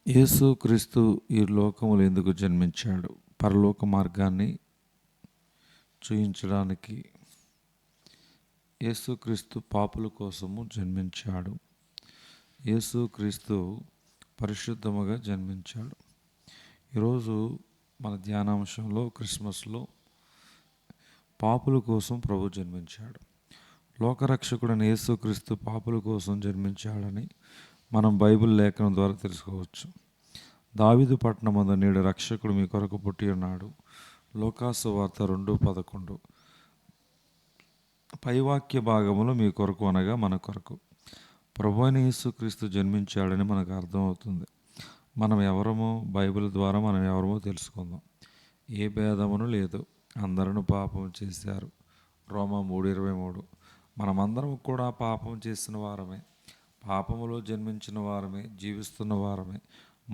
యేసుక్రీస్తు ఈ లోకములో ఎందుకు జన్మించాడు? పరలోక మార్గాన్ని చూయించడానికి. యేసుక్రీస్తు పాపుల కోసము జన్మించాడు. యేసుక్రీస్తు పరిశుద్ధముగా జన్మించాడు. ఈరోజు మన ధ్యానాంశంలో క్రిస్మస్లో పాపుల కోసం ప్రభు జన్మించాడు. లోకరక్షకుడైన యేసుక్రీస్తు పాపుల కోసం జన్మించాడని మనం బైబిల్ లేఖనం ద్వారా తెలుసుకోవచ్చు. దావీదు పట్టణమందు నేడు రక్షకుడు మీ కొరకు పుట్టి ఉన్నాడు. లోకాసు వార్త 2:11. పైవాక్య భాగములో మీ కొరకు అనగా మన కొరకు ప్రభువైన యేసుక్రీస్తు జన్మించాడని మనకు అర్థమవుతుంది. మనం ఎవరమో బైబిల్ ద్వారా మనం ఎవరమో తెలుసుకుందాం. ఏ భేదమును లేదు, అందరూ పాపం చేశారు. రోమా 3:23. మనమందరం కూడా పాపం చేసిన వారమే, పాపములో జన్మించిన వారమే, జీవిస్తున్న వారమే.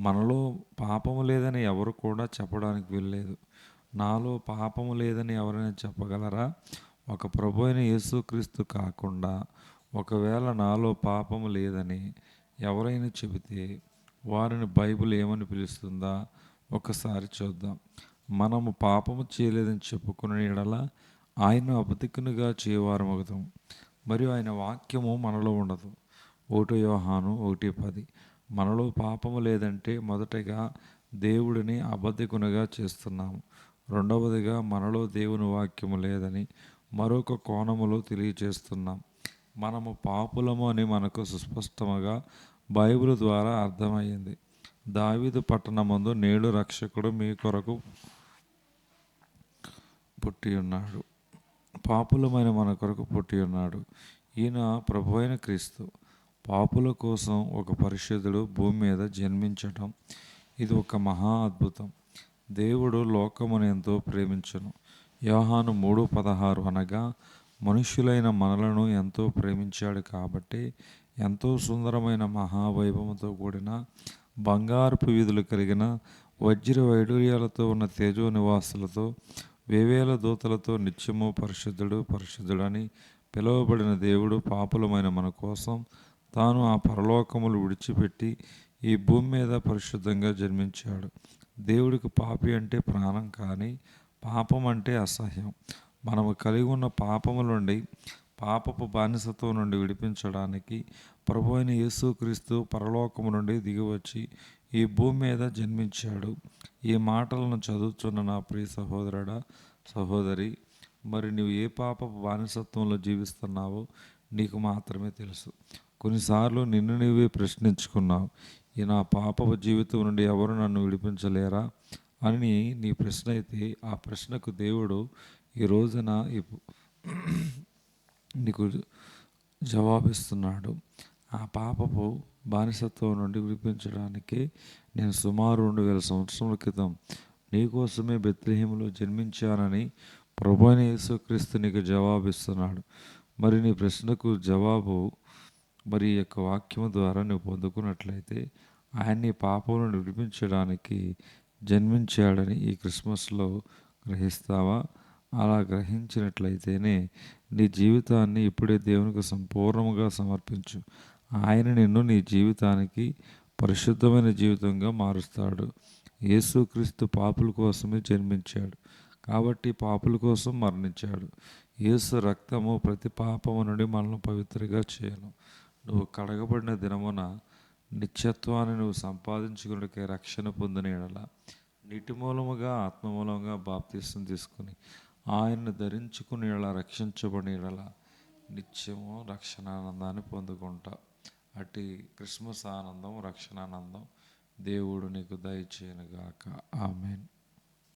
మనలో పాపము లేదని ఎవరు కూడా చెప్పడానికి వీల్లేదు. నాలో పాపము లేదని ఎవరైనా చెప్పగలరా? ఒక ప్రభు అయిన యేసుక్రీస్తు కాకుండా ఒకవేళ నాలో పాపము లేదని ఎవరైనా చెబితే వారిని బైబిల్ ఏమని పిలుస్తుందా? ఒకసారి చూద్దాం. మనము పాపము చేయలేదని చెప్పుకునే యెడల ఆయన అబద్ధికునిగా చేయవారమగుతాం, మరియు ఆయన వాక్యము మనలో ఉండదు. 1 యోహాను 1:10. మనలో పాపము లేదంటే మొదటగా దేవుడిని అబద్ధికునిగా చేస్తున్నాము. రెండవదిగా మనలో దేవుని వాక్యము లేదని మరొక కోణములో తెలియజేస్తున్నాం. మనము పాపులము అని మనకు సుస్పష్టముగా బైబిల్ ద్వారా అర్థమయ్యింది. దావీదు పట్టణమందు నేడు రక్షకుడు మీ కొరకు పుట్టి ఉన్నాడు. పాపులమైన మన కొరకు పుట్టి ఉన్నాడు. ఈయన ప్రభు అయిన క్రీస్తు. పాపుల కోసం ఒక పరిశుద్ధుడు భూమి మీద జన్మించటం ఇది ఒక మహా అద్భుతం. దేవుడు లోకమును ఎంతో ప్రేమించును. యోహాను 3:16. అనగా మనుష్యులైన మనలను ఎంతో ప్రేమించాడు కాబట్టి ఎంతో సుందరమైన మహావైభవంతో కూడిన బంగారపు వీధులు కలిగిన వజ్ర వైడూర్యాలతో ఉన్న తేజో నివాసులతో వేవేల దూతలతో నిత్యము పరిశుద్ధుడు పరిశుద్ధుడని పిలువబడిన దేవుడు పాపులమైన మన కోసం తాను ఆ పరలోకములు విడిచిపెట్టి ఈ భూమి మీద పరిశుద్ధంగా జన్మించాడు. దేవుడికి పాపి అంటే ప్రాణం, కానీ పాపం అంటే అసహ్యం. మనము కలిగి ఉన్న పాపము నుండి, పాపపు బానిసత్వం నుండి విడిపించడానికి ప్రభు అయిన యేసుక్రీస్తు పరలోకము నుండి దిగివచ్చి ఈ భూమి మీద జన్మించాడు. ఈ మాటలను చదువుతున్న నా ప్రియ సహోదరుడా, సహోదరి, మరి నువ్వు ఏ పాపపు బానిసత్వంలో జీవిస్తున్నావో నీకు మాత్రమే తెలుసు. కొన్నిసార్లు నిన్ను నీవే ప్రశ్నించుకున్నావు, ఈ నా పాపపు జీవితం నుండి ఎవరు నన్ను విడిపించలేరా అని నీ ప్రశ్న అయితే, ఆ ప్రశ్నకు దేవుడు ఈ రోజున నీకు జవాబిస్తున్నాడు. ఆ పాపపు బానిసత్వం నుండి విడిపించడానికి నేను సుమారు 2000 సంవత్సరాల క్రితం నీకోసమే బెత్లెహేములో జన్మించానని ప్రభు అయిన యేసుక్రీస్తు నీకు జవాబిస్తున్నాడు. మరి నీ ప్రశ్నకు జవాబు మరి ఈ యొక్క వాక్యము ద్వారా నువ్వు పొందుకున్నట్లయితే ఆయన నీ పాపములను విడిపించడానికి జన్మించాడని ఈ క్రిస్మస్లో గ్రహిస్తావా? అలా గ్రహించినట్లయితేనే నీ జీవితాన్ని ఇప్పుడే దేవునికి సంపూర్ణంగా సమర్పించు. ఆయన నిన్ను నీ జీవితానికి పరిశుద్ధమైన జీవితంగా మారుస్తాడు. యేసుక్రీస్తు పాపుల కోసమే జన్మించాడు కాబట్టి పాపుల కోసం మరణించాడు. యేసు రక్తము ప్రతి పాపము నుండి మనల్ని పవిత్రగా చేయను. నువ్వు కడగబడిన దినమున నిత్యత్వాన్ని నువ్వు సంపాదించుకునే రక్షణ పొందిన యెడల నీటి మూలముగా ఆత్మ మూలముగా బాప్తిసం తీసుకుని ఆయన్ని ధరించుకుని యెడల రక్షించబడిన యెడల నిత్యము రక్షణానందాన్ని పొందుకుంటా. అట్టి క్రిస్మస్ ఆనందం, రక్షణానందం దేవుడు నీకు దయచేయనుగాక. ఆమేన్.